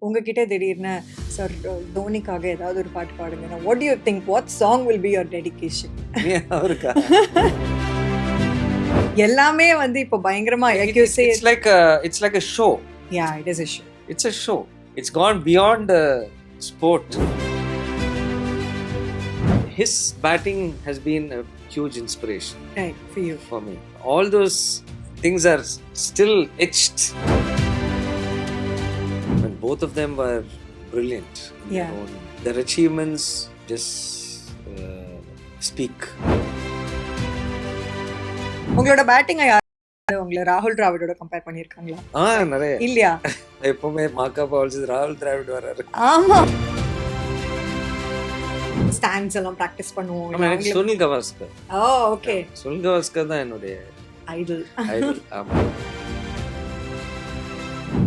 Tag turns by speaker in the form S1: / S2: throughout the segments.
S1: உங்ககிட்ட திடீர்னு சார் தோனிக்காக ஏதாவது ஒரு பாட்டு பாடுங்க, what do you think, what song will be your dedication?
S2: அவருக்கா?
S1: எல்லாமே வந்து இப்போ பயங்கரமா
S2: it's like a show.
S1: Yeah, it is a show.
S2: It's a show. It's gone beyond sport. His batting has been a huge inspiration.
S1: Right, for you.
S2: For me. All those things are still etched. And both of them were brilliant.
S1: Yeah.
S2: Their achievements just speak.
S1: உங்களோட பேட்டிங்கை உங்களை ராகுல் டிராவிடோட compare பண்ணியிருக்காங்களா?
S2: நிறைய
S1: இல்லையா?
S2: எப்பவுமே maca balls ராகுல் டிராவிட் வராரு.
S1: ஆமா, ஸ்டாண்ட்ஸ் எல்லாம் பிராக்டிஸ் பண்ணுவோம்.
S2: எனக்கு சுனில் கவாஸ்கர்.
S1: ஓகே,
S2: சுனில் கவாஸ்கர் தான் என்னுடைய ஐடல். ஆமா,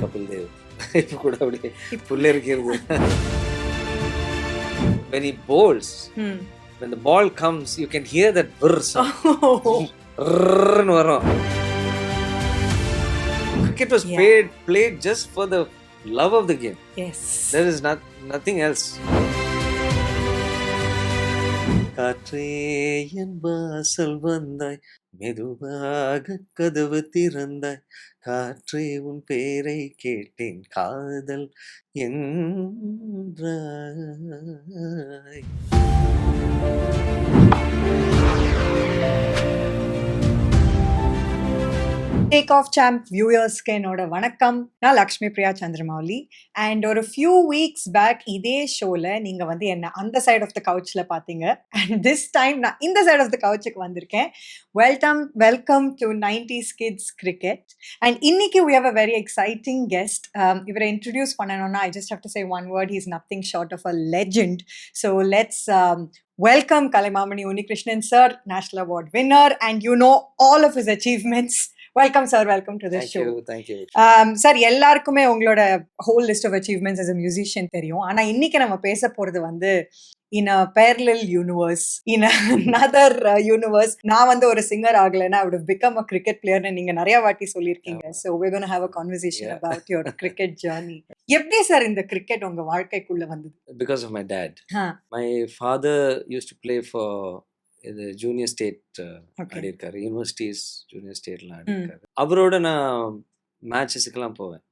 S2: கபில் தேவ் இப்ப கூட அப்படியே புள்ள இருக்கிறது. When he bowls, when the ball comes, you can hear that whir sound. வரும். Cricket was played just for the love of the game.
S1: Yes.
S2: There is nothing else. காற்றே என் வாசல் வந்தாய், மெதுவாக கதவு திறந்தாய், காற்றே உன் பேரை கேட்டேன், காதல் என்றாய்.
S1: டேக் ஆஃப் சாம்ப் வியூயர்ஸ்க்கு என்னோட வணக்கம். நான் லக்ஷ்மி பிரியா சந்திரமௌலி. அண்ட் ஒரு ஃபியூ வீக்ஸ் பேக் இதே ஷோவில் நீங்கள் வந்து என்ன அந்த சைட் ஆஃப் த கவுச்சில் பார்த்தீங்க. அண்ட் திஸ் டைம் நான் இந்த சைட் ஆஃப் த கவுச்சுக்கு வந்திருக்கேன். Welcome to 90s Kids Cricket. And இன்னைக்கு we have a very exciting guest. இவரை இன்ட்ரடியூஸ் பண்ணணும்னா I just have to say one word. He is nothing short of a legend. So let's welcome Kalimamani Unni Krishnan sir, National Award winner, and you know all of his achievements. Welcome sir, welcome to this show.
S2: Thank you.
S1: Sir, எல்லாருக்குமே உங்களோட whole list of achievements as a musician தெரியும். ஆனா இன்னைக்கு நம்ம பேச போறது வந்து in a parallel universe, in another universe. நான் வந்து ஒரு சிங்கர் ஆகலைன்னா I would have become a cricket player ன்னு நீங்க நிறைய வாட்டி சொல்லியிருக்கீங்க. So we're going to have a conversation about your cricket journey. எப்படி சார் இந்த கிரிக்கெட் உங்க வாழ்க்கைக்குள்ள வந்தது?
S2: Because of my dad. My father used to play for இது ஜூனியர் ஸ்டேட் ஆடிருக்காரு, யூனிவர்சிட்டிஸ் ஜூனியர் ஸ்டேட்லாம் ஆடிருக்காரு. அவரோட நான் மேட்சஸுக்கெல்லாம் போவேன்.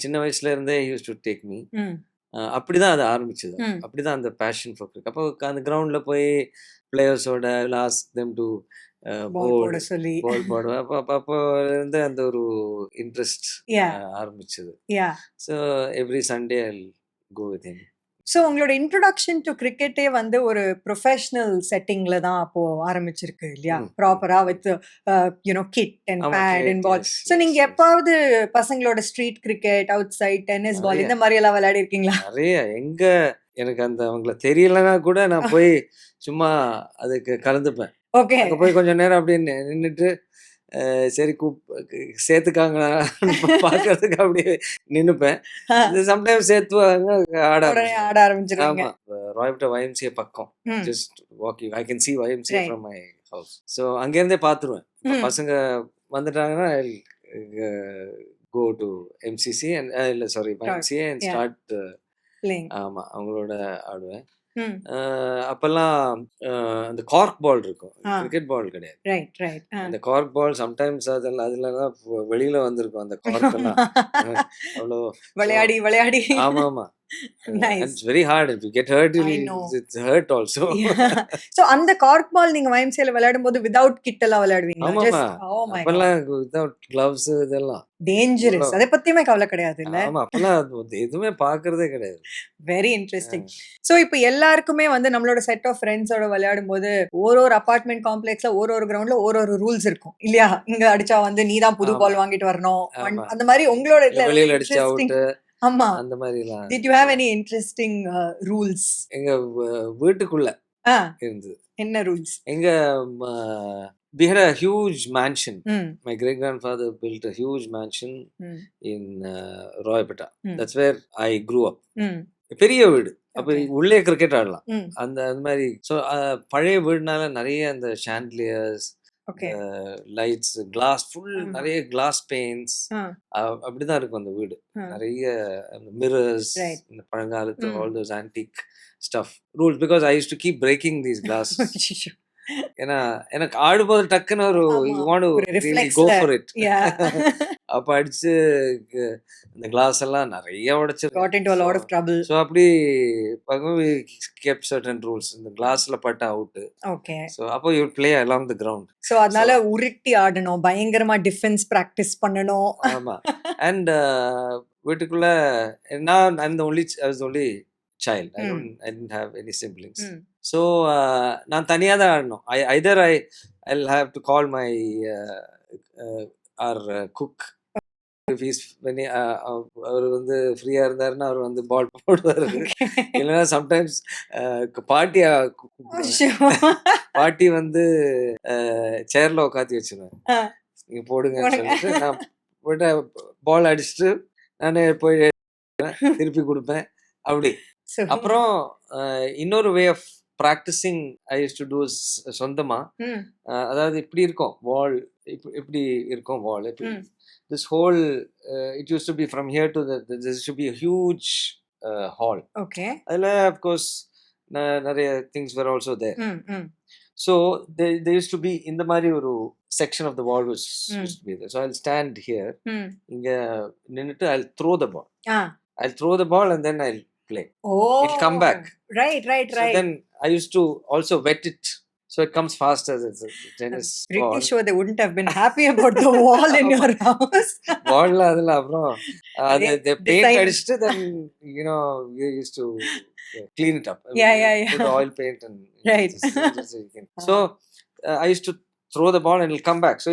S2: சின்ன வயசுல இருந்தே யூஸ் டு டேக் மீ. அப்படிதான் அது ஆரம்பிச்சது. அப்படிதான் அந்த பேஷன் ஃபார் கிரிக்கெட். அப்போ அந்த கிரவுண்ட்ல போய் பிளேயர்ஸோட லாஸ்ட் தெம் டு பால் போடுவேன். அப்போ இருந்து அந்த ஒரு இன்ட்ரெஸ்ட் ஆரம்பிச்சது. So every Sunday I go with him.
S1: So உங்களோட இன்ட்ரோடக்ஷன் டு கிரிக்கெட்டே வந்து ஒரு ப்ரொஃபஷனல் செட்டிங்ல தான் அப்போ ஆரம்பிச்சிருக்கு இல்லையா? ப்ராப்பரா with you know kit and bat and ball. So நீங்க எப்பாவது பசங்களோட street cricket, outside tennis ball இந்த மாதிரி எல்லாம் விளையாடி இருக்கீங்களா?
S2: நிறைய. எங்க எனக்கு அந்த அவங்கள தெரியலன்னா கூட நான் போய் சும்மா அதுக்கு கலந்துப்பேன்.
S1: ஓகே,
S2: அங்கே போய் கொஞ்சம் நேரம் அப்படியே நின்றுட்டு சரி சேர்த்துக்காங்களா பாக்குறதுக்கு அப்படியே நின்னுப்பேன். சம்டைம்ஸ் சேர்த்துவாங்க,
S1: ஆட ஆரம்பிச்சிருக்காங்க.
S2: ராயல்பேட்டை YMCA பக்கம், just walking I can see YMCA from my house. So அங்கேருந்தே பார்த்துருவேன். பசங்க வந்துட்டாங்கன்னா go to MCC and இல்லை sorry YMCA and start
S1: playing.
S2: ஆமா, அவங்களோட ஆடுவேன். அப்பெல்லாம் அந்த கார்க் பால் இருக்கும், கிரிக்கெட் பால் கிடையாது. அந்த கார்க் பால் சம்டைம்ஸ் அதுலதான் வெளியில வந்திருக்கும் அந்த கார்க் எல்லாம். அவ்வளோ
S1: விளையாடி.
S2: ஆமா. It's very hard. If you get hurt, it's hurt also.
S1: So அந்த கார்க் பால் நீங்க YMCA விளையாடும் போது வித்அவுட் கிட் எல்லாம் விளையாடுவீங்களா?
S2: அப்பெல்லாம் வித்அவுட் கிளவ்ஸ் இதெல்லாம்
S1: டேஞ்சரஸ். அதை பத்தியுமே கவலை கிடையாது இல்ல?
S2: ஆமா, அப்பெல்லாம் எதுவுமே பாக்குறதே கிடையாது.
S1: Very interesting. சோ இப்போ எல்லாருக்குமே வந்து நம்மளோட செட் ஆஃப் ஃப்ரெண்ட்ஸோட விளையாடும் போது ஒரு அபார்ட்மெண்ட் காம்ப்ளெக்ஸ்ல ஒரு கிரவுண்ட்ல ஒரு ரூல்ஸ் இருக்கும் இல்லையா? இங்க அடிச்சா வந்து நீ தான் புது பால் வாங்கிட்டு வரணும், அந்த மாதிரி உங்களோட
S2: வெளியில அடிச்சா அவுட்.
S1: ஆமா,
S2: அந்த மாதிரிலாம்.
S1: Did you have any interesting rules?
S2: எங்க வீட்டுக்குள்ள இருந்தது.
S1: என்ன ரூல்ஸ்?
S2: எங்க we had a huge mansion. My great grandfather built a huge mansion in Royapeta. That's where I grew up. பெரிய வீடு. அப்ப உள்ளே கிரிக்கெட் ஆடலாம். அந்த மாதிரி. ஸோ பழைய வீடுனால நிறைய அந்த ஷாண்ட்லியர்ஸ்,
S1: ஓகே.
S2: லைட்ஸ், கிளாஸ், ஃபுல்
S1: ஆமா.
S2: நிறைய கிளாஸ் பெயின்ஸ்.
S1: ஆ.
S2: அப்படிதான் இருக்கும் அந்த வீடு.
S1: ஆ.
S2: நிறைய மிரர்ஸ்,
S1: ரைட்.
S2: இந்த பழங்காலத்து
S1: ம்.
S2: All those antique stuff rules, because I use to keep breaking these glass.
S1: அச்சச்சோ.
S2: ஏன்னா எனக்கு ஆடும்போது டக்குன்னு ஒரு
S1: ஆமா.
S2: யூ வாண்ட் டு
S1: ஒரு
S2: ரியலி கோ
S1: ரிஃப்ளெக்ஸ்ல.
S2: For it.
S1: யா.
S2: அப்ப அடிச்சு இந்த கிளாஸ் எல்லாம் நிறைய உடைச்சிருக்கேன்.
S1: Got into a lot of trouble.
S2: So அப்படி கெப்ட் சர்டன் ரூல்ஸ். இந்த கிளாஸ்ல பட்ட அவுட்.
S1: ஓகே.
S2: ஸோ அப்போ you play along the ground.
S1: So அதனால உருட்டி ஆடணும், பயங்கரமா டிஃபென்ஸ் பிராக்டிஸ் பண்ணணும்.
S2: ஆமா. அண்ட் வீட்டுக்குள்ள நான் I was the only child. I didn't have any siblings. So நான் தனியா தான் ஆடணும். I'll have to call my our cook. If he's when அவர் வந்து ஃப்ரீயா இருந்தாருன்னா அவர் வந்து பால் போடுவாரு. இல்லைன்னா சம்டைம்ஸ் பாட்டி வந்து சேர்ல உட்காத்தி வச்சிருவேன். நீங்க போடுங்கன்னு சொல்லிட்டு நான் போயிட்டு பால் அடிச்சுட்டு நானே போய் திருப்பி கொடுப்பேன். அப்படி அப்புறம் இன்னொரு way of practising I use to do சொந்தமா. அதாவது இப்படி இருக்கும் வால், இப்படி இருக்கும் wall. This whole it use to be from here to this should be a huge hall.
S1: Okay.
S2: அதுல of course நிறைய things were also there. So there used to be இந்த மாதிரி ஒரு section of the wall was used to be there. So I'll stand here. இங்க நின்னுட்டு I'll throw the ball. I'll throw the ball and then I'll play.
S1: Oh,
S2: it'll come back.
S1: Right.
S2: So then I used to also wet it so it comes faster. It's a tennis ball.
S1: Pretty sure they wouldn't have been happy about the wall in your house.
S2: Wall la adula aprom they paint adichittu, then you know we used to clean it up.
S1: Yeah.
S2: Put oil paint and
S1: Right.
S2: So I used to throw the ball and it'll come back. So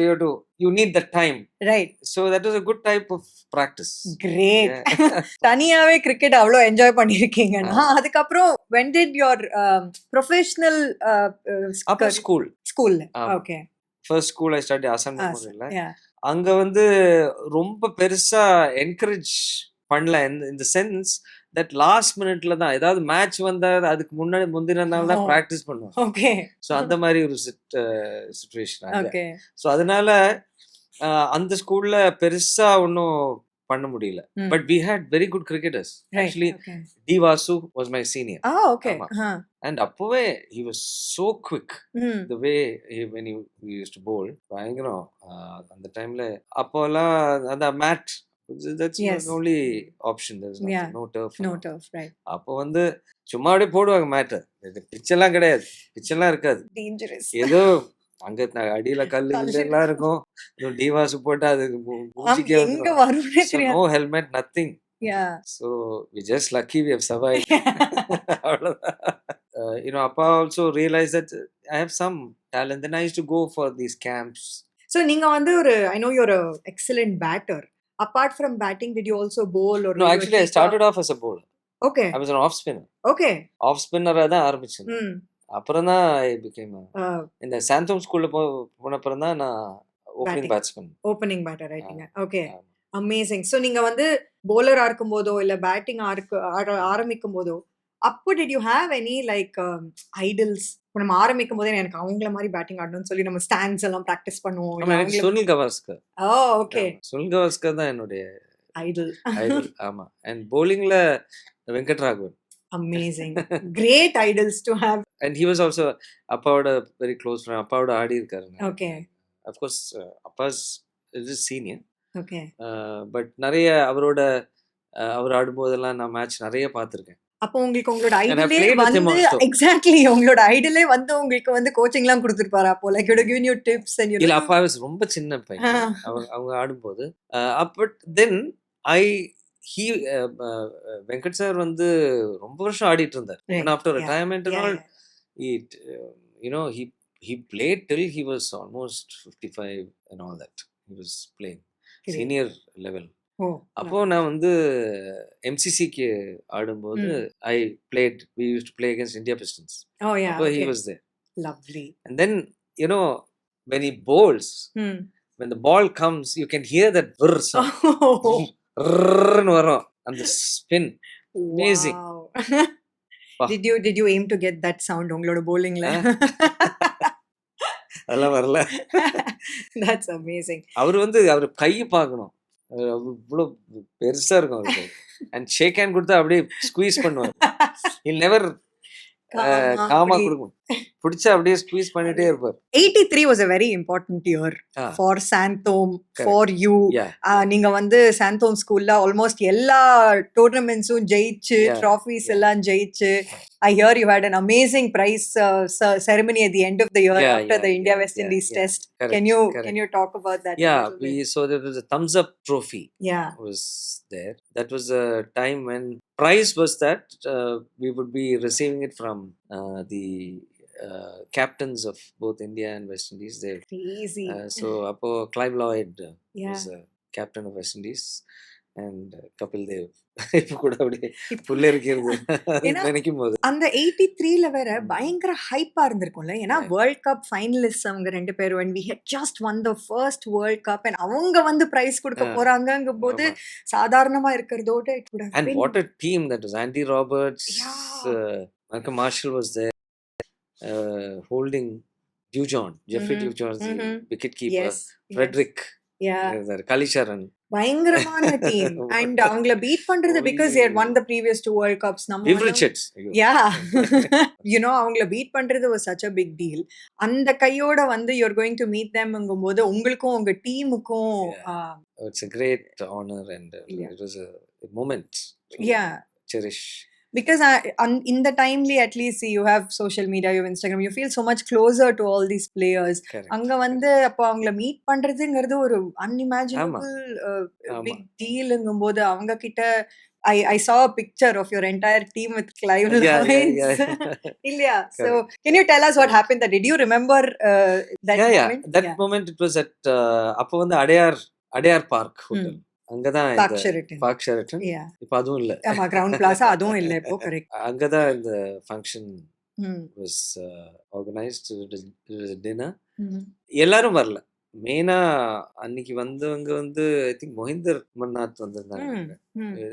S2: you need that time.
S1: Right.
S2: So that was a good type of practice.
S1: Great. தனியாவே cricket அவ்வளோ enjoy பண்ணிருக்கீங்கன்னா அதுக்கப்புறம் when did your professional
S2: upper school
S1: okay.
S2: First school I studied Assam Memorial. அங்க வந்து ரொம்ப பெருசா encourage பண்ணல in the sense that last minuteல தான் ஏதாவது மேட்ச் வந்தா அதுக்கு முந்தின நாள் தான் பிராக்டிஸ் பண்ணுவோம். ஓகே. சோ அந்த மாதிரி ஒரு சிச்சுவேஷன். ஓகே. சோ அதனால அந்த ஸ்கூல்ல பெருசா ஒன்னும் பண்ண முடியல. But we had very good cricketers. Actually D Vasu was my senior.
S1: Okay.
S2: And அப்பவே he was so quick. The way when he used to bowl பயங்கரம். அந்த டைம்ல அப்போலாம் அந்த mat, that's the only option. There's no turf.
S1: No turf, right.
S2: அப்போ வந்து சும்மா அப்படியே போடுவாங்க மேட். பிட்ச் எல்லாம் கிடையாது, பிட்ச் எல்லாம் இருக்காது.
S1: Dangerous.
S2: ஏதோ அங்க அடியில கல்லு எல்லாம் இருக்கும். டிவாஸ் போட்டு அது மூஞ்சிக்கே வந்துரும். No helmet, nothing.
S1: Yeah.
S2: So we just lucky we have survived. You know, Appa also realized that I have some talent. Then I used to go for these camps.
S1: So நீங்க வந்து ஒரு I know you're a excellent batter. Apart from batting, did you also bowl or?
S2: No, actually I started off as a bowler.
S1: Okay.
S2: I was an off spinner.
S1: Okay.
S2: Off spinner தான் ஆரம்பிச்சேன். அப்புறம் தான் I became இந்த சாந்தோம் ஸ்கூல்ல போனப்புறம் தான் நான் opening batter ஆயிட்டீங்க. Okay. Amazing. So நீங்க வந்து bowler-ஆ இருக்கும்போதோ இல்ல பேட்டிங் ஆரம்பிக்கும் போதோ அப்போ did you have any like idols? நம்ம ஆரம்பிக்கும் போதே எனக்கு அவங்கள மாதிரி பேட்டிங் ஆடணும்னு சொல்லி நம்ம ஸ்டாண்ட்ஸ் எல்லாம் பிராக்டிஸ் பண்ணுவோம். எனக்கு சுனில் கவாஸ்கர்.
S1: ஓகே.
S2: சுனில் கவாஸ்கர் தான் என்னுடைய
S1: ஐடல்.
S2: ஆமா. and bowlingல Venkatraghavan.
S1: Amazing. Great idols to have. And
S2: he was also அப்பாவோட very close friend. அப்பாவோட ஆடி இருக்காரு.
S1: Okay.
S2: Of course Abbas is senior.
S1: Okay.
S2: But நிறைய அவர் ஆடும்போதெல்லாம் நான் மேட்ச் நிறைய பார்த்திருக்கேன்.
S1: அப்போ உங்களுக்கு உங்களோட ஐடலே வந்து எக்ஸாக்ட்லி உங்களோட ஐடலே வந்து உங்களுக்கு வந்து கோச்சிங்லாம் கொடுத்துருப்பாரு. அப்போ like you given you tips and you
S2: இல்ல அப்பா ரொம்ப சின்ன பையன் அவங்க ஆடும்போது. பட் தென் வெங்கட் சார் வந்து ரொம்ப வருஷம் ஆடிட்டு இருந்தார். After retirement and all he played till he was almost 55 and all that. He was playing senior level. அப்போ நான் வந்து MCCக்கு ஆடும்போது we used to play against India Pistons. So he was there.
S1: Lovely.
S2: And then when he bowls, when the ball comes, you can hear that whir sound. வரும் அந்த spin. Amazing.
S1: Did you aim to get that sound உங்களோட bowlingல?
S2: அதெல்லாம் வரல.
S1: That's amazing.
S2: அவர் கையை பார்க்கணும். இவ்வளோ பெருசா இருக்கும் அவருக்கு. அண்ட் ஷேக் ஹேண்ட் கொடுத்தா அப்படியே ஸ்குவீஸ் பண்ணுவார். ஹில் நெவர் காமா கொடுக்கும். பிடிச்சா அப்படியே ஸ்குவீஸ் பண்ணிட்டே இருப்பார்.
S1: 83 was a very important year for Santhome, for you. நீங்க Santhome ஸ்கூல்ல ஆல்மோஸ்ட் எல்லா டோர்னமெண்ட்ஸும் ஜெயிச்சு, ட்ராஃபீஸ் எல்லாம் ஜெயிச்சு. I hear you had an amazing prize ceremony at the end of the year after the India West Indies test.
S2: Correct.
S1: Can you talk about that?
S2: So there was a thumbs up trophy. Was there. That was a time when prize was that we would be receiving it from the captains of both India and West Indies.
S1: Crazy.
S2: So appo Clive Lloyd was captain of West Indies and Kapil Dev இப்ப கூட அப்படியே புள்ள இருக்கிறது நினைக்கும் போது.
S1: அந்த 83ல வேற பயங்கர ஹைப்பா இருந்திருக்கும்ல. ஏன்னா வேர்ல்ட் கப் ஃபைனலிஸ்ட் அவங்க 2 பேரும் when we had just won the first world cup and அவங்க பிரைஸ் கொடுக்க போறாங்கங்கும் போது சாதாரணமா இருக்கிறதோட it would have
S2: and
S1: been...
S2: what a team that was. Andy Roberts, Malcolm Marshall was there, holding Jeffrey Dujon, the wicket keeper. Frederick, Kalisharan, பயங்கரமான team. And அவங்கள beat பண்றது because they had won the previous 2 world cups. அவங்கள beat பண்றது was such a big deal. அந்த கையோட you're going to meet them ங்கும்போது உங்களுக்கும் உங்க டீமுக்கும் it's a great honor and it was a moment to cherish.
S1: Because in the timely, at least you have social media, you have Instagram, you feel so much closer to all these players. அங்க அப்போ அவங்கள meet பண்றதுங்கிறது ஒரு unimaginable big dealங்கும்போது அவங்க கிட்ட I saw a picture of your entire team with Clive Lloyd. Ilya. So can you tell us what happened that? Did you remember that moment?
S2: That moment it was at அப்போ Adayar Park Hotel. அங்கதான் Park Sheraton. இப்ப அதுவும் இல்ல.
S1: ஆமா, ground plaza அதுவும் இல்ல இப்போ. Correct.
S2: அங்கதான் இந்த function was organized. It was a dinner. எல்லாரும் வரல. மெயினா அன்னைக்கு வந்தவங்க I think மொஹிந்தர் மன்னாத் வந்திருந்தாங்க.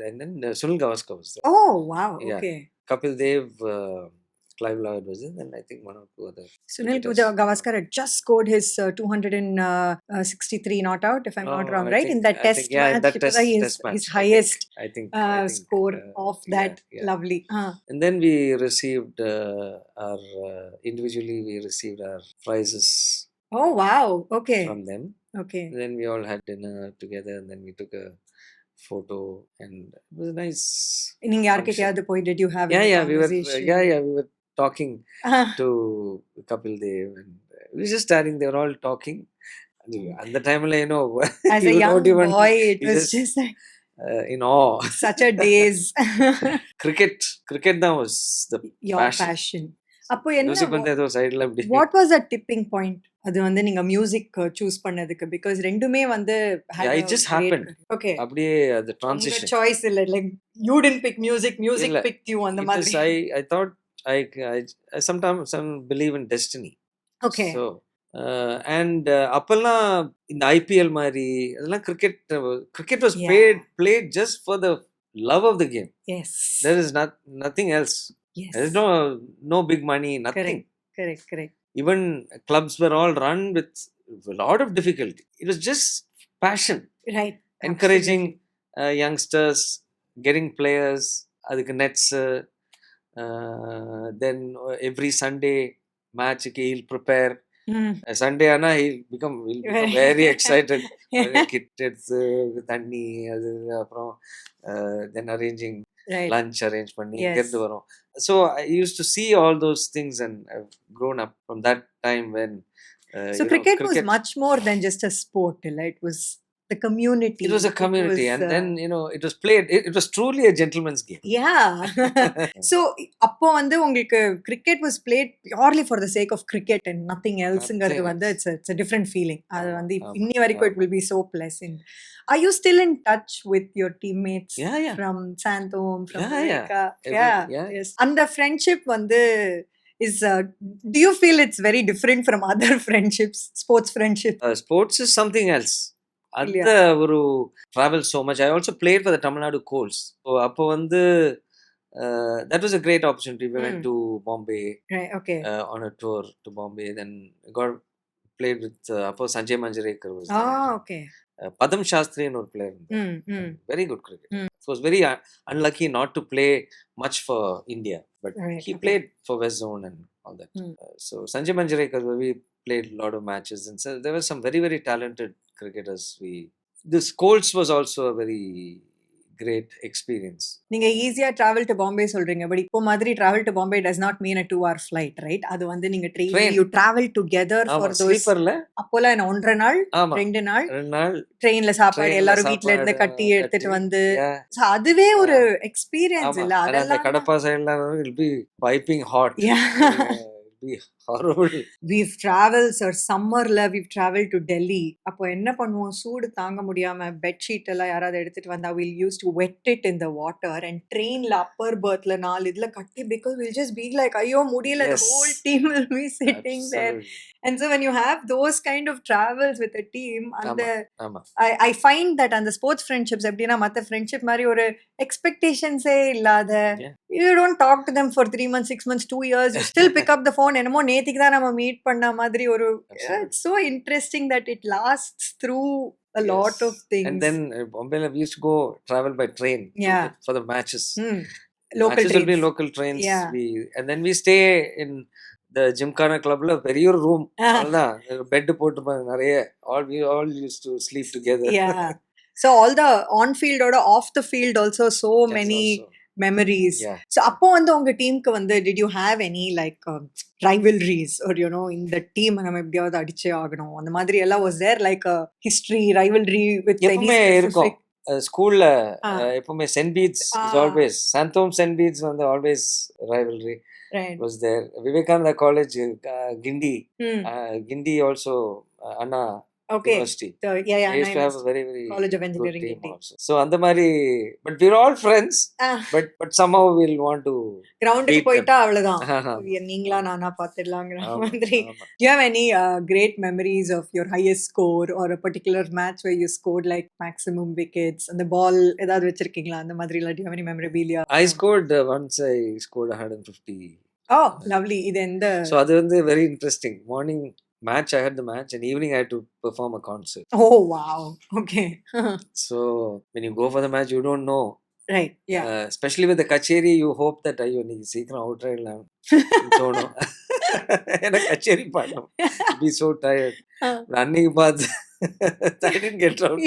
S2: and then Sunil Gavaskar was there.
S1: Oh wow, okay.
S2: Kapil Dev, Clive Lloyd was in, and I think one or two other.
S1: Sunil Gavaskar had just scored his 263 not out, if I'm not wrong, right? In that test match.
S2: That test match.
S1: His highest
S2: I think,
S1: score of that. Lovely.
S2: And then we received our individually we received our prizes.
S1: Oh wow, okay.
S2: From them.
S1: Okay.
S2: And then we all had dinner together, and then we took a photo, and it was nice.
S1: நீங்க யார்கிட்டயாவது போய் did you have
S2: we were talking to Kapil Dev, and we were just standing there all talking. At the time,
S1: as a young boy, it was just like
S2: in awe.
S1: Such a daze.
S2: Cricket that was
S1: your passion. அப்போ
S2: என்ன
S1: what was the tipping point? அது நீங்க music choose பண்ணதுக்கு because ரெண்டுமே
S2: it just happened.
S1: Okay.
S2: அப்படியே அது transition.
S1: choice இல்ல, like you didn't pick music picked you அந்த மாதிரி.
S2: I thought I sometimes believe in destiny.
S1: Okay.
S2: So and அப்பெல்லாம் இந்த IPL மாதிரி அதெல்லாம் cricket was played just for the love of the game.
S1: Yes.
S2: There is nothing else.
S1: Yes.
S2: There is no big money, nothing.
S1: Correct.
S2: Even clubs were all run with a lot of difficulty. It was just passion.
S1: Right.
S2: Encouraging youngsters, getting players, adukku nets, then every Sunday match he'll prepare. Sunday ana he'll become very excited. Kitteds thanni adu aprom then arranging lunch arrange panni gerdu varum. So I used to see all those things, and I've grown up from that time when
S1: so cricket was much more than just a sport. It was the community.
S2: It was a community, and then it was played. It was truly a gentleman's game.
S1: Yeah. So appo ungalku cricket was played purely for the sake of cricket and nothing else. It's a different feeling. Adu inni varaiku it will be so pleasant. Are you still in touch with your teammates? From Santhome, from America? Yes. And the friendship is do you feel it's very different from other friendships, sports friendships?
S2: Sports is something else. அந்த ஒரு travel so much. I also played for the Tamil Nadu Coals. So அப்போ that was a great opportunity. We went to Bombay.
S1: Right, okay.
S2: On a tour to Bombay. Then got played with அப்போ Sanjay Manjrekar was there.
S1: Okay.
S2: Padam Shastriன்னு ஒரு player இருந்தார். Very good cricket. So was very unlucky not to play much for India, but
S1: Right,
S2: he
S1: okay.
S2: played for West Zone and all that. So Sanjay Manjrekar, we played a lot of matches, and so there were some very, very talented cricketers. This Colts was also a very great experience.
S1: நீங்க ஈஸியா travel to Bombay சொல்றீங்க, but இப்போ மாதிரி travel to Bombay does not mean a 2-hour flight, right? அது வந்து நீங்க
S2: Train.
S1: Train you travel together
S2: ஆமா,
S1: for those.
S2: ஸ்லீப்பர்ல
S1: அப்போலாம் என்ன 1.5 நாள்
S2: ஆமா
S1: 2 நாள்
S2: 2 நாள்
S1: ட்ரெயின்ல சாப்பாடு
S2: ட்ரெயின்ல
S1: எல்லாரும் வீட்ல இருந்து
S2: சாப்பாடு
S1: கட்டி எடுத்துட்டு
S2: கட்டி,
S1: வந்து,
S2: yeah,
S1: so அதுவே ஒரு
S2: yeah.
S1: எக்ஸ்பீரியன்ஸ்
S2: ஆமா,
S1: இல்ல
S2: ஆனா அந்த
S1: அதெல்லாம்.
S2: கடப்பா சைடுலாம் will be piping hot.
S1: Yeah.
S2: It'll be horrible.
S1: We've traveled or summerல we've traveled to Delhi. அப்போ என்ன பண்ணுவோம், சூடு தாங்க முடியாம பெட்ஷீட் எல்லாம் யாராவது எடுத்துட்டு வந்தா we'll use to wet it in the water and trainல upper berthல 4 இதுல கட்டி, because we'll just be like ஐயோ முடியல, the
S2: Yes,
S1: whole team will be sitting there.
S2: absolutely.
S1: And so when you have those kind of travels with a team, அந்த
S2: ஆமா ஆமா
S1: I find that அந்த sports friendships எப்படின்னா மற்ற friendship மாதிரி ஒரு எக்ஸ்பெக்டேஷன்ஸே இல்லாத,
S2: Yeah.
S1: you don't talk to them for 3 months, 6 months, 2 years, you still pick up the phone, என்னமோ நேத்திக்கு தான் நம்ம மீட் பண்ண மாதிரி ஒரு,
S2: Absolutely.
S1: it's so interesting that it lasts through a lot
S2: Yes.
S1: of things.
S2: And then Bombay we used to go travel by train
S1: Yeah.
S2: for the matches.
S1: Local
S2: Matches will be
S1: trains.
S2: local trains.
S1: Yeah.
S2: And then we stay in the Gymkhana clubல பெரிய ஒரு room, அவ்வளவுதான், bed போட்டு நிறைய we all used to sleep together.
S1: Yeah. So all the on field or off the field also so
S2: That's
S1: many
S2: also,
S1: memories.
S2: yeah.
S1: So அப்போ வந்து உங்க டீமுக்கு வந்து did you have any like rivalries or you know in the team நம்ம எப்படியாவது அடிச்சே ஆகணும் அந்த மாதிரி எல்லாம், was there like a history rivalry with any
S2: எப்பவுமே இருக்கும்
S1: specific?
S2: ஸ்கூல்ல. எப்பவுமே Saint Bede's is always, Santhom Saint Bede's வந்து always rivalry
S1: Right.
S2: was there. Vivekananda College, Gindi, Gindi also, Anna
S1: Okay.
S2: University.
S1: So yeah,
S2: They used
S1: Anna
S2: to have a
S1: University.
S2: very, very
S1: College of
S2: good
S1: Engineering,
S2: team
S1: Gindi.
S2: also. So அந்த மாதிரி, but we're all friends, but somehow we'll want to
S1: கிரவுண்டுக்கு
S2: beat them.
S1: போயிட்டா அவ்வளவுதான்,
S2: ஆமா,
S1: நீங்களா நானா பாத்துடலாங்கிற
S2: ஆமா,
S1: மாதிரி.
S2: ஆமா.
S1: Do you have any great memories of your highest score or a particular match where you scored like maximum wickets and the ball ஏதாவது வச்சிருக்கீங்களா அந்த மாதிரி? Do you have any memorabilia?
S2: I scored once, I scored 150.
S1: Oh, lovely. இது எந்த?
S2: So அது வந்து very interesting. Morning match, I had the match, and evening I had to perform a concert.
S1: Oh wow. Okay.
S2: So when you go for the match, you don't know.
S1: Right. Yeah.
S2: Especially with the kacheri, you hope that ஐயோ நீ சீக்கிரம் out ஆயிடலாம் தோணும். ஏன்னா கச்சேரி பாடணும், be so tired. அன்னைக்கு பார்த்து I didn't get out.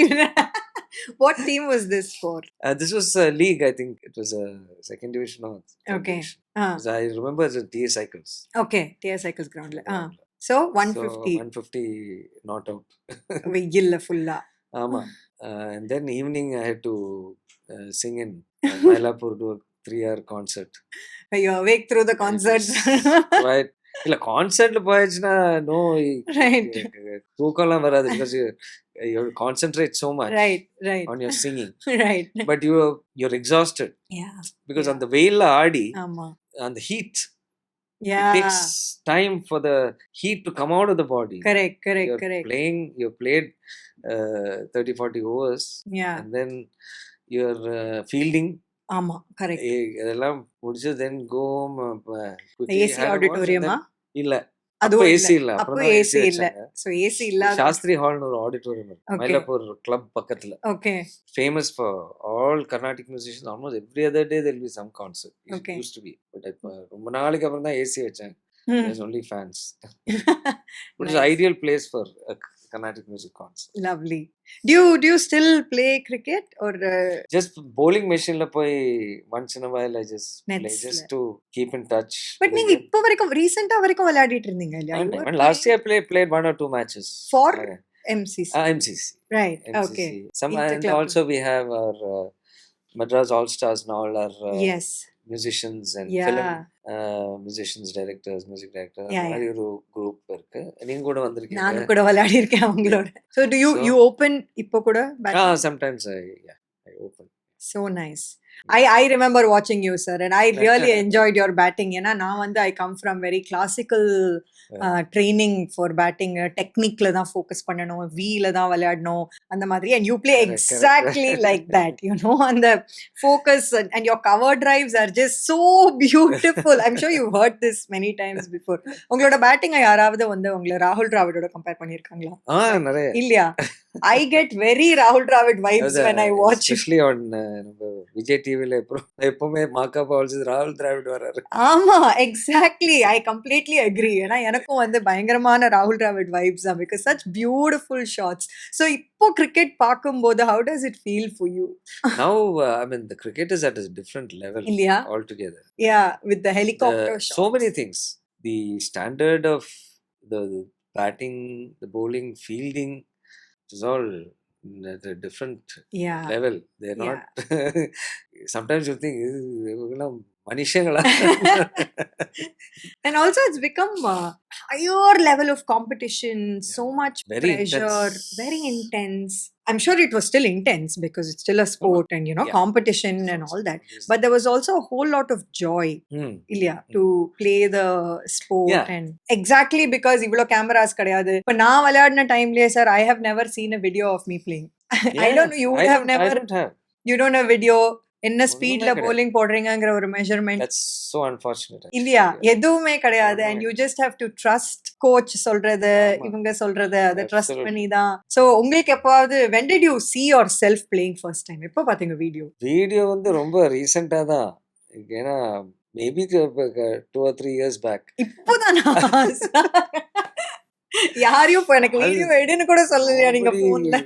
S1: What team was this for?
S2: This was a league, I think it was a second division or third
S1: Okay.
S2: division. So I remember it was TS Cycles.
S1: Okay, TS Cycles ground. So 150.
S2: So 150 not out.
S1: வெயில்ல ஃபுல்லா.
S2: ஆமா. And then evening I had to sing in Mylapore, do a 3-hour concert.
S1: You awake through the concert.
S2: Right. இல்ல கான்சர்ட்ல போயிடுச்சுன்னா no,
S1: Right.
S2: தூக்கம்லாம் வராது, because you concentrate so much
S1: Right.
S2: on your singing.
S1: Right.
S2: But you're exhausted.
S1: Yeah.
S2: Because on the வெயில்ல ஆடி,
S1: ஆமா.
S2: on the heat,
S1: Yeah.
S2: it takes time for the heat to come out of the body.
S1: Correct.
S2: You played 30-40 overs.
S1: Yeah.
S2: And then you're fielding.
S1: ஆமா, correct.
S2: இதெல்லாம் முடிச்சு then go home, quickly
S1: AC
S2: had a wash, and
S1: auditorium-ஆ?
S2: then இல்ல, அப்ப
S1: அதுவும்
S2: AC இல்ல,
S1: அப்போ
S2: அப்புறம் தான்
S1: AC
S2: ஏசி
S1: இல்ல.
S2: வச்சாங்க.
S1: So AC இல்லாத.
S2: சாஸ்திரி ஹால்னு ஒரு ஆடிட்டோரியம் இருக்கு
S1: Okay.
S2: மயிலாப்பூர் கிளப் பக்கத்துல.
S1: Okay.
S2: Famous for all Carnatic musicians. Almost every other day there will be some concert. It
S1: Okay.
S2: used to be, but ரொம்ப நாளைக்கு அப்புறம் தான் ஏசி வச்சாங்க. There's only fans. But it's an
S1: Nice.
S2: ideal place for a Carnatic music concert.
S1: Lovely. Do you still play cricket or
S2: Just bowling machine la poi once in a while I just play,
S1: Nets
S2: just
S1: la.
S2: to keep in touch.
S1: but நீங்க இப்போ வரைக்கும் ரீசெண்டா வரைக்கும் விளையாடிட்டு இருந்தீங்க இல்லையா? You were
S2: And last year I played 1 or 2 matches
S1: for MCC.
S2: MCC.
S1: Right.
S2: MCC.
S1: Okay.
S2: Some, and
S1: Interclub.
S2: also we have our Madras All Stars now, all our
S1: Yes.
S2: musicians and
S1: Yeah.
S2: film musicians, directors, music directors.
S1: Yeah,
S2: அந்த மாதிரி ஒரு group இருக்கு. நீங்க கூட வந்திருக்கீங்க.
S1: நானும் கூட விளையாடி இருக்கேன் அவங்களோட. So do you
S2: So-
S1: you open இப்போ கூட?
S2: Sometimes I open.
S1: So nice. I remember watching you, sir, and I really enjoyed your batting. ஏன்னா நான் வந்து I come from very classical training for batting. Technique-ல தான் focus பண்ணணும், V-ல தான் விளையாடணும் அந்த மாதிரி. And you play exactly like that, you know, and the focus and your cover drives are just so beautiful. I'm sure you've heard this many times before. உங்களோட பேட்டிங்கை யாராவது வந்து உங்களை ராகுல் டிராவிடோட கம்பேர் பண்ணியிருக்காங்களா?
S2: நிறைய
S1: இல்லையா? I get very Rahul Dravid vibes when I watch it.
S2: Especially on Vijay TV-ல எப்பவுமே maca balls ராகுல் டிராவிட் வராரு.
S1: ஆமா, exactly. I completely agree. ஏன்னா எனக்கும் வந்து பயங்கரமான ராகுல் டிராவிட் vibes தான் because such beautiful shots. So இப்போ cricket பார்க்கும்போது how does it feel for you?
S2: Now, I mean, the cricket is at a different level
S1: இல்லையா?
S2: altogether.
S1: Yeah, with the helicopter shots.
S2: So many things. The standard of the batting, the bowling, fielding, it's all at a different level. They're not. Sometimes you think, manishangala.
S1: And also it's become a higher level of competition, so much
S2: Very
S1: pressure,
S2: intense.
S1: very intense. I'm sure it was still intense because it's still a sport and, you know, competition and all that. But there was also a whole lot of joy, Ilya, to play the sport. And exactly because ivlo cameras kadiyadu. But na vilayadna time le, sir, I have never seen a video of me playing. I don't know, you would have never.
S2: I don't have.
S1: You don't have video. என்ன ஸ்பீட்ல bowling போடுறீங்கங்கற ஒரு measurement.
S2: That's so unfortunate.
S1: இல்லையா? எதுவுமே கிடையாது. And you just have to trust coach சொல்றது, இவங்க சொல்றது, அதை ட்ரஸ்ட் பண்ணி தான். So உங்களுக்கு எப்பவாவது when did you see yourself playing first time? எப்போ பாத்தீங்க வீடியோ?
S2: வீடியோ வந்து ரொம்ப ரீசெண்டா தான். ஏன்னா maybe 2 or 3 years back.
S1: இப்போதானா? யாரையும் இப்போ எனக்கு வீடியோ எடுன்னு கூட சொல்லலையா நீங்க போன்ல?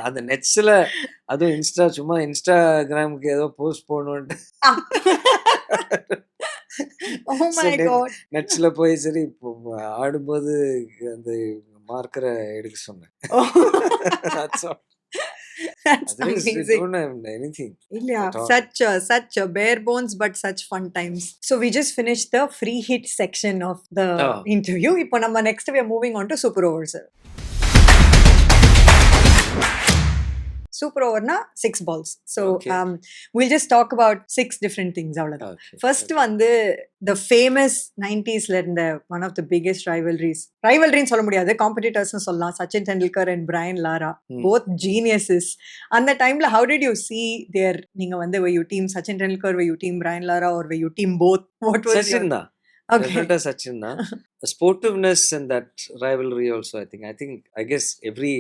S2: அந்த நெட்ஸ்ல அதுவும் சும்மா இன்ஸ்டாகிராமுக்கு ஏதோ போஸ்ட் போடணும்னு
S1: Oh my god.
S2: நெட்ஸ்ல போய் சரி ஆடும்போது அந்த மார்க்கரை எடுக்க சொன்னேன். That's all.
S1: That's amazing.
S2: We don't have anything.
S1: Yeah, such a bare bones but such fun times. So we just finished the free hit section of the interview. Ipo nama next we are moving on to super overs. Super over na 6 balls. So we'll just talk about 6 different things avladha. First வந்து the famous 90s la irundha one of the biggest rivalries சொல்ல முடியாது, competitors னு சொல்லலாம். Sachin Tendulkar and Brian Lara, both geniuses. அந்த டைம்ல how did you see their, நீங்க வந்து were you team Sachin Tendulkar, were you team Brian Lara, or were you team both? What was
S2: Sachin da. Okay. Sachin da. The sportiveness in that rivalry also, I guess every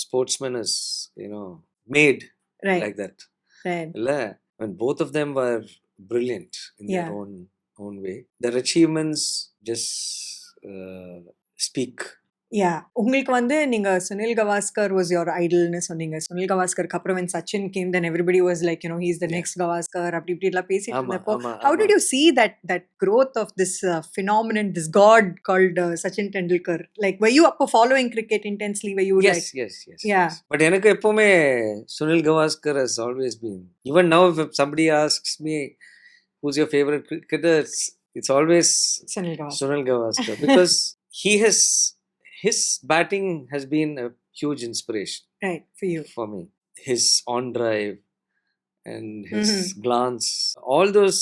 S2: sportsman is, you know, made like that.
S1: Right.
S2: When both of them were brilliant in their own way. Their achievements just speak.
S1: Yeah. உங்களுக்கு வந்து நீங்க Sunil Gavaskar was your idol னு சொன்னீங்க. சுனில் கவாஸ்கருக்கு அப்புறம் when Sachin came, then everybody was like, you know, he's the next Gavaskar அப்படி இப்படி எல்லாம் பேசிட்டு இருந்தப்போ how did you see that growth of this phenomenon, this god called Sachin Tendulkar? Like were you up following cricket intensely? Were you
S2: yes. But எனக்கு எப்பவுமே Sunil Gavaskar has always been, even now if somebody asks me who's your favorite cricketer, it's always Sunil Gavaskar because his batting has been a huge inspiration.
S1: Right, for you.
S2: For me. His on drive and his glance, all those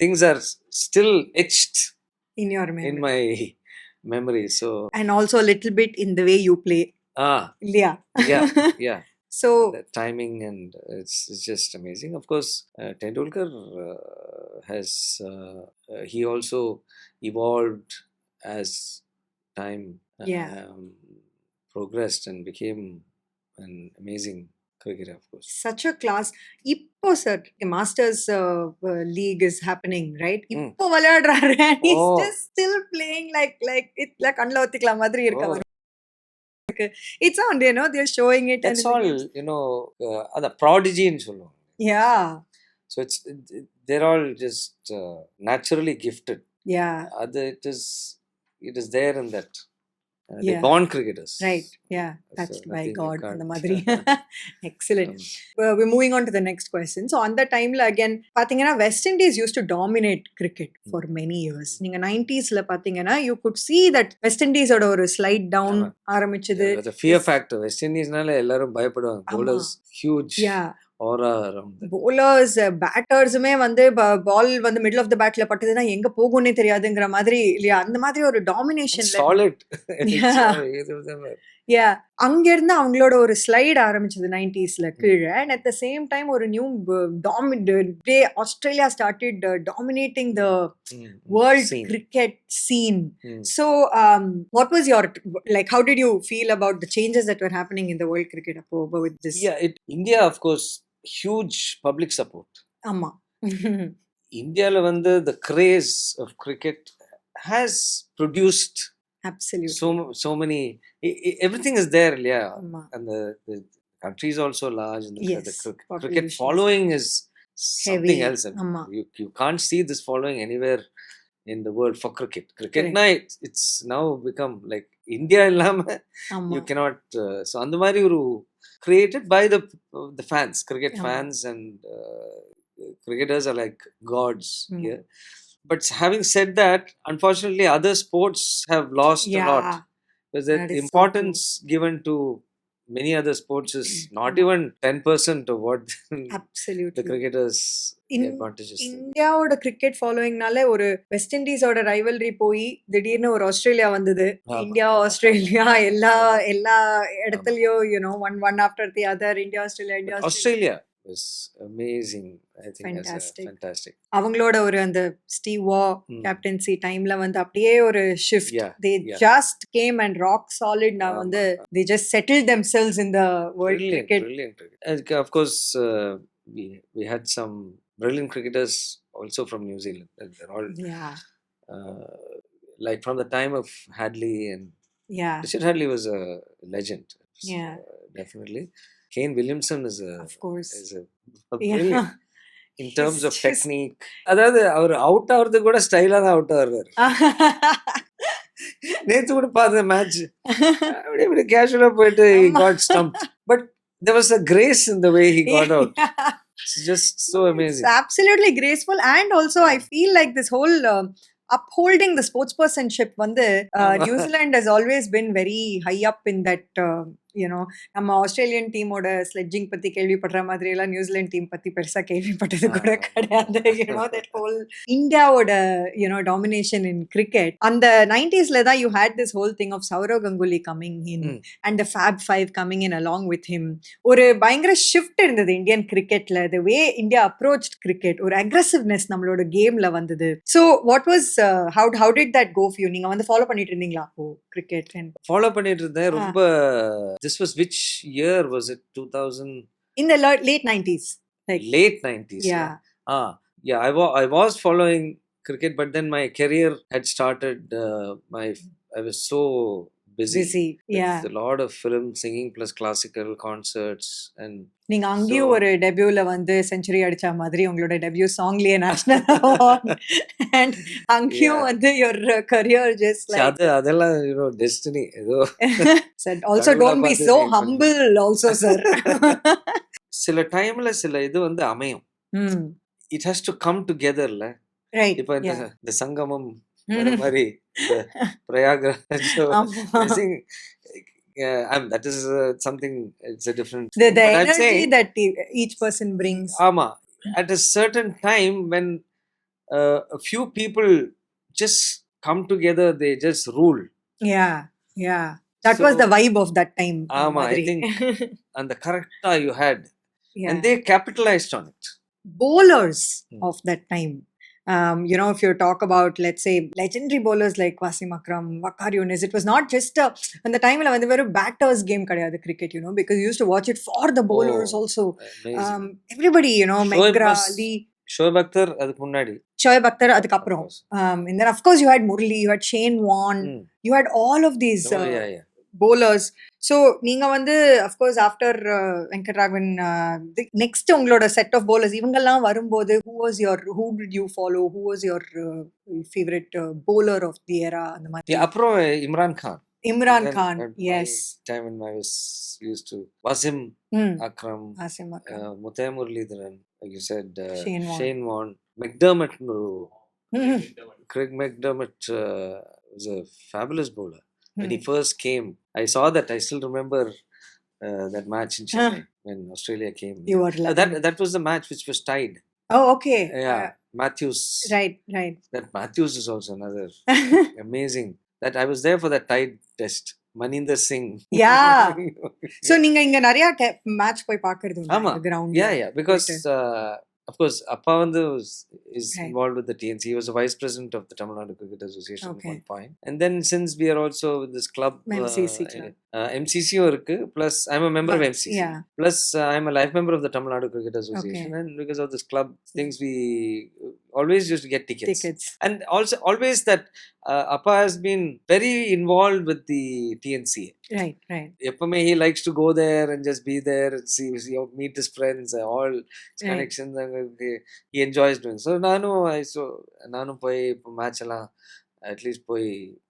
S2: things are still etched
S1: in your memory.
S2: In my memory. So
S1: and also a little bit in the way you play. Yeah. So
S2: the timing and it's just amazing. Of course, Tendulkar has he also evolved as time progressed and became an amazing cricketer, of course.
S1: Such a class. Ippo sir, Masters League is happening, right? Ippo vilayadறாரு and he's just still playing like it like kanla ottikala madri irukka. It's on, you know, they're showing it.
S2: That's all, you know, the prodigy in சொல்லுவாங்க.
S1: Yeah.
S2: So they're all just naturally gifted.
S1: Yeah.
S2: It is there in that. They're born cricketers.
S1: Right. Yeah. That's so by God. அந்த மாதிரி. Excellent. We're moving on to the next question. So on that time again, பாத்தீங்கன்னா West Indies used to dominate cricket for many years. நீங்க 90s ல பாத்தீங்கன்னா you could see that West Indies ஓட ஒரு slide down ஆரம்பிச்சது.
S2: The fear factor. West Indiesனால எல்லாரும் பயப்படுவாங்க. Bowlers huge.
S1: Yeah.
S2: aura around that.
S1: bowlers, பேட்டர்ஸுமே வந்து பால் வந்து மிடில் ஆஃப் த பேட்ல பட்டதுன்னா எங்க போகும்னே தெரியாதுங்கிற மாதிரி இல்லையா? அந்த மாதிரி ஒரு டாமினேஷன்ல
S2: Solid. It's all either of them.
S1: அங்கிருந்து அவங்களோட ஒரு ஸ்லைட் ஆரம்பிச்சது 90ஸ்ல கீழ. And at the same time ஒரு new Australia started dominating the world
S2: Scene.
S1: cricket scene.
S2: Mm.
S1: So, what was your how did you feel about the changes that were happening in the world cricket with this?
S2: Yeah, India, of course, huge public support.
S1: ஆமா.
S2: Indiaல வந்து the craze of cricket has produced
S1: Absolutely.
S2: so many. Everything is there, yeah.
S1: ஆமா.
S2: And the country is also large, and
S1: Yes,
S2: the cricket
S1: population is
S2: following is something
S1: heavy.
S2: else. And
S1: ஆமா.
S2: you can't see this following anywhere in the world for cricket. Cricket
S1: Correct.
S2: night, it's now become like India illama
S1: ஆமா.
S2: you cannot. So அந்த மாதிரி ஒரு created by the fans, cricket
S1: ஆமா.
S2: fans, and cricketers are like gods
S1: Mm.
S2: here. But having said that, unfortunately, other sports have lost a lot.
S1: Yeah.
S2: Because
S1: That
S2: the
S1: is so
S2: importance given to many other sports is not even 10% of what the
S1: Absolutely.
S2: cricketers
S1: In-
S2: advantages.
S1: இந்தியாவோட cricket ஃபாலோயிங்னால ஒரு west இண்டீஸோட rivalry போய் திடீர்னு ஒரு Australia வந்தது.
S2: ஆமா,
S1: India
S2: ஆமா,
S1: Australia எல்லா
S2: ஆமா.
S1: எல்லா இடத்துலயும் one after the other, India Australia India Australia.
S2: Australia was amazing. I think
S1: Fantastic.
S2: fantastic.
S1: அவங்களோட ஒரு அந்த ஸ்டீவ் வா கேப்டன்சி டைம்ல வந்து அப்படியே ஒரு shift.
S2: Yeah,
S1: they
S2: yeah.
S1: just came and rock solid. நான் வந்து they just settled themselves in the world
S2: Brilliant,
S1: cricket.
S2: brilliant cricket. And of course, we had some brilliant cricketers also from New Zealand. They're all
S1: Yeah,
S2: like from the time of Hadley, and
S1: yeah,
S2: Richard Hadley was a legend.
S1: Yeah.
S2: Definitely. Kane Williamson is a
S1: of course.
S2: brilliant
S1: Yeah.
S2: in terms
S1: He's
S2: of
S1: just-
S2: technique. அதாவது அவர் out ஆகிறது கூட ஸ்டைலா தான் out ஆவார். நேத்து கூட பார்த்த match அப்படி கேஷுவலா போயிட்டு he
S1: ஆமா.
S2: got stumped, but there was a grace in the way he got out. It's just so amazing.
S1: It's absolutely graceful, and also I feel like this whole upholding the sportspersonship வந்து New Zealand has always been very high up in that. நம்ம Australian டீமோட sledging பத்தி கேள்விப்படுற மாதிரி எல்லாம் New Zealand team பத்தி பெருசா கேள்விப்பட்டது கூட கிடையாது. that whole இந்தியாவோட டாமினேஷன் இன் கிரிக்கெட் அந்த 90ஸ்ல தான் you had this whole thing of Sourav Ganguly coming in and the Fab Five coming in along with him. ஒரு பயங்கர ஷிஃப்ட் இருந்தது இந்தியன் கிரிக்கெட்ல. the way India approached cricket, ஒரு aggressiveness நம்மளோட கேம்ல வந்தது. so what was how did that go for you? நீங்க வந்து ஃபாலோ பண்ணிட்டு இருந்தீங்களா அப்போ கிரிக்கெட்?
S2: ஃபாலோ பண்ணிட்டு இருந்தேன் ரொம்ப. This was which year was it? 2000?
S1: In the late 90s.
S2: Late 90s.
S1: Yeah.
S2: Yeah. I was following cricket, but then my career had started. I was so busy.
S1: Yeah.
S2: With a lot of film singing plus classical concerts, and
S1: நீங்க அங்கேயும் ஒரு டெபியூல வந்து century அடிச்ச மாதிரி உங்களோட debut சாங்லயே national award, and அங்கேயும் வந்து your career just like
S2: அதெல்லாம் destiny ஏதோ.
S1: also don't be so humble also sir.
S2: சில டைம்ல சில இது வந்து அமையும். It has to come together ல.
S1: Right.
S2: இப்போ இந்த சங்கமம் மாதிரி Prayagraj that is something. It's a different
S1: the
S2: but I'm
S1: energy
S2: saying,
S1: that each person brings.
S2: ஆமா, at a certain time when a few people just come together, they just rule.
S1: Yeah that was the vibe of that time.
S2: ஆமா, I think and the character you had, and they capitalized on it.
S1: Bowlers of that time, if you talk about, let's say, legendary bowlers like Wasim Akram, Waqar Younis, it was not just அந்த டைம்ல வந்து வெறும் batters game கிடையாது cricket, because you used to watch it for the bowlers also. Everybody, Megra, Ali,
S2: Shoaib Akhtar அதுக்கு முன்னாடி,
S1: Shoaib Akhtar அதுக்கு அப்புறம், and then of course you had Murli, you had Shane Warne, you had all of these bowlers. So நீங்க வந்து of course after Venkatraghvan, next உங்களோட set of bowlers இவங்கெல்லாம் வரும்போது who did you follow, who was your favorite bowler of the era அந்த மாதிரி?
S2: அப்புறம் Imran Khan.
S1: Yes.
S2: Time when I was used to Wasim Akram, Muthay Muralidharan, like you said, Shane Warne, McDermott. Craig McDermott was a fabulous bowler. When he first came, I saw that. I still remember that match in Chennai. when Australia came.
S1: You were 11.
S2: That was the match which was tied.
S1: Oh, okay.
S2: Yeah, Matthews.
S1: Right.
S2: That Matthews is also another amazing. That I was there for that tied test. Maninder Singh.
S1: Yeah. So நீங்க இங்க நிறைய match போய் பார்க்கிறது உண்டா
S2: ஆமா.
S1: இந்த கிரவுண்ட்ல?
S2: Yeah, because of course Appa vandu is
S1: Right.
S2: involved with the TNC. He was the vice president of the Tamil Nadu Cricket Association at
S1: Okay.
S2: one point. And then since we are also with this club,
S1: MCC club.
S2: MCC irukku, plus I'm a member of MCC.
S1: Yeah.
S2: Plus I'm a life member of the Tamil Nadu Cricket Association. And because of this club things, we always used to get tickets. And also always that Appa has been very involved with the TNC.
S1: Right.
S2: எப்பவுமே he likes to go there and just be there and see meet his friends, all his connections, and he enjoys doing. So நானும் போய் match எல்லாம் at least போய்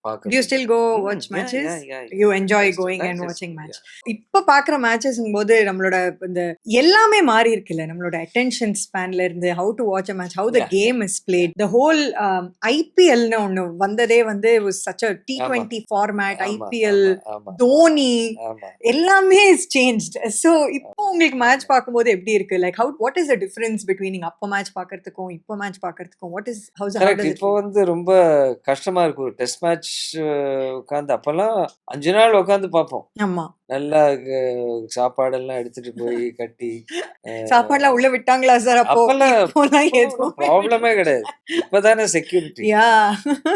S2: பார்க்க.
S1: Do you still go watch matches?
S2: Yeah.
S1: You enjoy going and watching match. இப்ப பாக்குற மேட்சஸ்ங்கும் போது நம்மளோட இந்த எல்லாமே மாறி இருக்குல்ல, நம்மளோட attention spanல இருந்து how to watch a match, how the game is played, the whole IPL னு ஒன்னு வந்ததே வந்து was such a T20 format. IPL, Dhoni, எல்லாமே is changed. So இப்போ உங்களுக்கு மேட்ச் பார்க்கும்போது எப்படி இருக்கு? Like what is the difference between நீங்க அப்ப மேட்ச் பார்க்கிறதுக்கும் இப்போ மேட்ச் பார்க்கிறதுக்கும்? How does it
S2: இப்போ வந்து ரொம்ப கஷ்டமா இருக்கு. ஒரு டெஸ்ட் மேட்ச் உட்காந்து அப்பெல்லாம் 5 நாள் உட்காந்து பார்ப்போம்.
S1: ஆமா.
S2: நல்லா சாப்பாடெல்லாம் எடுத்துட்டு போய் கட்டி.
S1: சாப்பாடுலாம் உள்ள விட்டாங்களா சார்?
S2: அப்பெல்லாம் ப்ராப்ளமே கிடையாது. இப்பதானே செக்யூரிட்டி.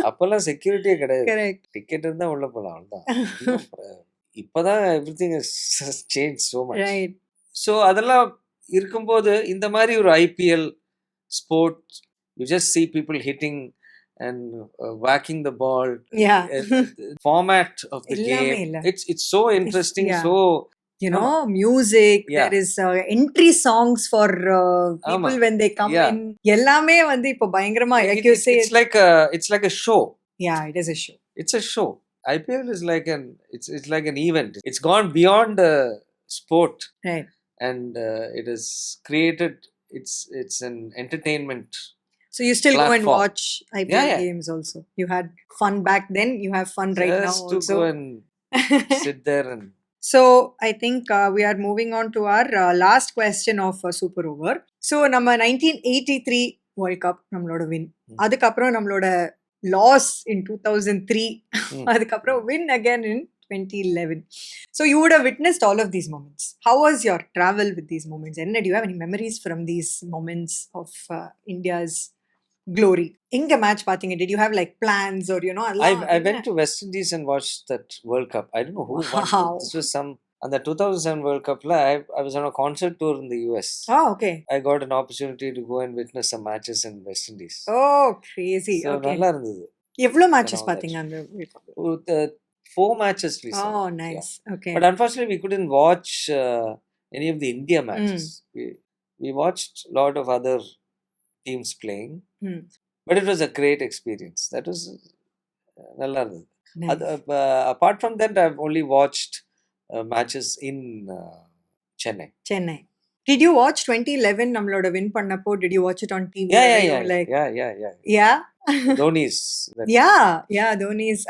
S2: அப்பெல்லாம் செக்யூரிட்டியே கிடையாது. டிக்கெட் இருந்தா உள்ள போலாம், அவ்வளவுதான். இப்பதான் everything has change so much. So அதெல்லாம் இருக்கும்போது இந்த மாதிரி ஒரு IPL sport, you just see people hitting and whacking the ball. Format of the game, it's so interesting. So
S1: music, there is entry songs for people when they come in. எல்லாமே வந்து இப்போ பயங்கரமா, like you say,
S2: it's like a show.
S1: It is a show.
S2: It's a show. IPL is like it's like an event. It's gone beyond sport.
S1: Right.
S2: And it is created, it's an entertainment.
S1: So you still
S2: platform.
S1: Go and watch IPL games also. You had fun back then, you have fun right now also.
S2: Just to go and sit there and...
S1: So I think we are moving on to our last question of Super Over. So நம்ம 1983 World Cup நம்மளோட win. அதுக்கப்புறம் நம்மளோட loss in 2003. அதுக்கப்புறம் win again in 2011. So you would have witnessed all of these moments. How was your travel with these moments? And do you have any memories from these moments of India's glory? Inga match pathinga, did you have like plans or
S2: I went to West Indies and watched that World Cup. I don't know who won. This was some on the 2007 World Cup la, I was on a concert tour in the US.
S1: Oh, okay.
S2: I got an opportunity to go and witness some matches in West Indies.
S1: Oh, crazy.
S2: So
S1: okay.
S2: நல்லா இருந்தது.
S1: எவ்வளவு matches pathinga அந்த?
S2: 4 matches we saw.
S1: Oh, nice. Okay.
S2: But unfortunately we couldn't watch any of the India matches. We watched a lot of other teams playing. But it was a great experience. That was நல்லா இருந்தது. Apart from that, I've only watched matches in Chennai.
S1: Did you watch 2011 நம்மளோட win பண்ணப்போ? Did you watch it on TV?
S2: Yeah. Dhoni's.
S1: Dhoni's.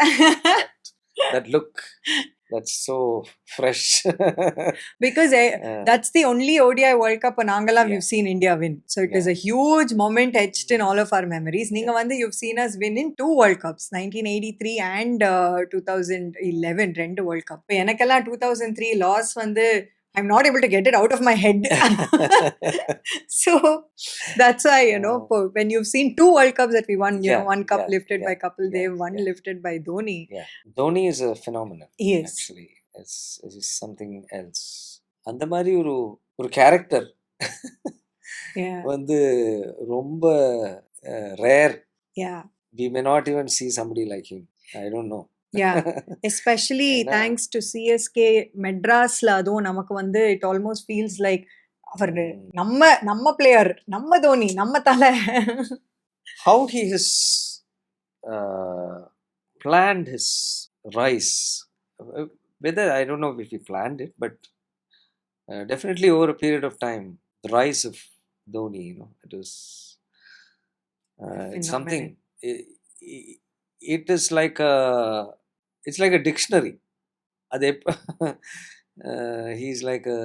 S2: That look, that's so fresh.
S1: Because that's the only ODI World Cup நாங்கலாம் we've seen India win. So it is a huge moment etched in all of our memories. நீங்க வந்து you've seen us win in 2 World Cups, 1983 and 2011 ரெண்டு World Cup. எனக்கெல்லாம் 2003 loss வந்து I'm not able to get it out of my head. So that's why, when you've seen 2 World Cups that we won, one cup lifted by Kapil Dev, one lifted by Dhoni.
S2: Dhoni is a phenomenon.
S1: Yes.
S2: Actually, it's something else. அந்த மாதிரி ஒரு character வந்து ரொம்ப rare. We may not even see somebody like him. I don't know. Especially thanks to CSK மெட்ராஸ்ல, அதுவும் நமக்கு வந்து it almost feels like அவர் நம்ம பிளேயர், நம்ம தோனி, நம்ம தலை. How he has planned his rise, whether I don't know if he planned it, but definitely over a period of time, the rise of Dhoni, it was it's something. It is like it's like a dictionary. அது He's like a,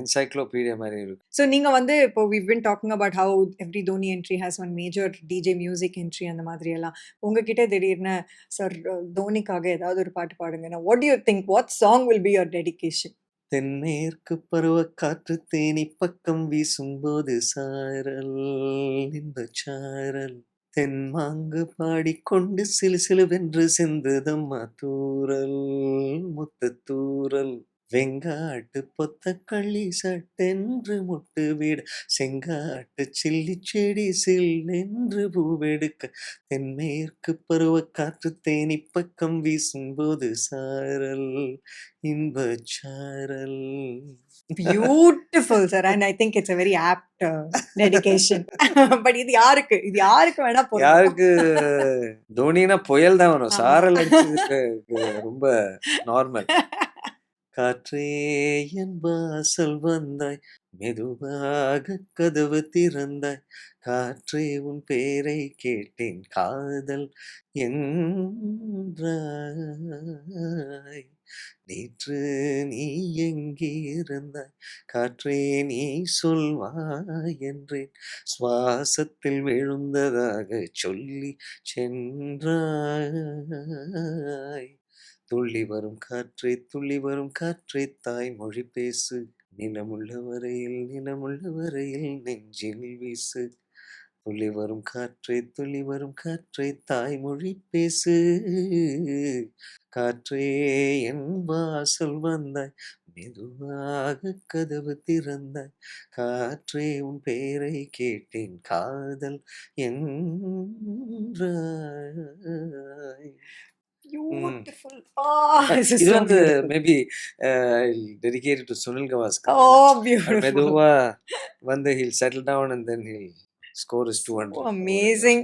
S2: encyclopedia மாதிரி இருக்கு.
S1: So நீங்க வந்து இப்போ we've been talking about how every Dhoni entry has one major DJ music entry அந்த மாதிரி எல்லாம். உங்ககிட்ட திடீர்னு சார் தோனிக்காக ஏதாவது ஒரு பாட்டு பாடுங்கன்னா what do you think? What song will be your dedication?
S2: தென்மேற்கு பருவ காற்று தேனி பக்கம் வீசும்போது சாரல் இன்பச் சாரல் தென்மாங்கு பாடிக்கொண்டு சிலு சிலுவென்று சிந்துதம்மா தூரல் முத்த தூரல் வெங்காட்டு பொத்த கள்ளி சட்டென்று முட்டு வீடு செங்காட்டு சில்லி செடி சில்லென்று பூவெடுக்க தென்மேற்கு பருவ காற்று தேனி பக்கம் வீசும்போது சாரல் இன்பச் சாரல்.
S1: Beautiful, sir. And I think it's a very apt dedication. But இது யாருக்கு வேணா போதும்.
S2: யாருக்கு தோனினா புயல் தான் வரும்.
S1: ஆமா.
S2: சாரல் அடிச்சதுக்கு ரொம்ப நார்மல். காற்றே என் வாசல் வந்தாய் மெதுவாக கதவு திறந்தாய் காற்றே உன் பேரை கேட்டேன் காதல் என்றாய் நேற்று நீ எங்கே இருந்தாய் காற்றே நீ சொல்வாய் என்றேன் சுவாசத்தில் விழுந்ததாக சொல்லி சென்றாய் துள்ளி வரும் காற்றே தாய்மொழி பேசு நிலமுள்ள வரையில் நெஞ்சில் வீசு துள்ளி வரும் காற்றே தாய்மொழி பேசு காற்றே என் வாசல் வந்தாய் மெதுவாக கதவு திறந்தாய் காற்றே உன் பேரை கேட்டேன் காதல் என்றாய்.
S1: Beautiful. Oh, this is
S2: இது
S1: so
S2: வந்து
S1: beautiful.
S2: Maybe dedicated to Sunil Gavaskar.
S1: Oh, beautiful.
S2: மெதுவா வந்து he'll settle down and then he'll score his 200.
S1: Oh, amazing.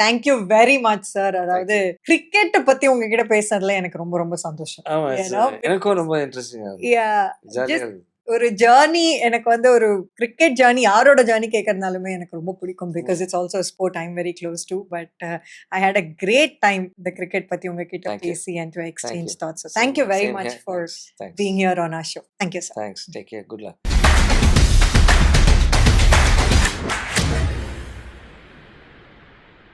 S1: Thank you very much, sir. அதாவது கிரிக்கெட் பத்தி உங்ககிட்ட பேசுனதுல எனக்கு ரொம்ப ரொம்ப சந்தோஷம்.
S2: ஆமா சார், எனக்கும் ரொம்ப இன்ட்ரெஸ்டிங்கா இருக்கு.
S1: Yeah,
S2: ஜாலியா
S1: just
S2: இருக்கு.
S1: ஒரு ஜர்னி எனக்கு வந்து ஒரு கிரிக்கெட் ஜர்னி யாரோட ஜர்னி கேட்கறதுனாலுமே எனக்கு ரொம்ப பிடிக்கும் because it's also sport I am very close to but I had a great time இந்த கிரிக்கெட் பத்தி உங்ககிட்ட
S2: Thank you.
S1: பேசி and to exchange
S2: you.
S1: Thoughts. So thank you very
S2: Same
S1: much
S2: here.
S1: for
S2: Thanks.
S1: being here on our show. Thank you, sir.
S2: Thanks. Take care. Good luck.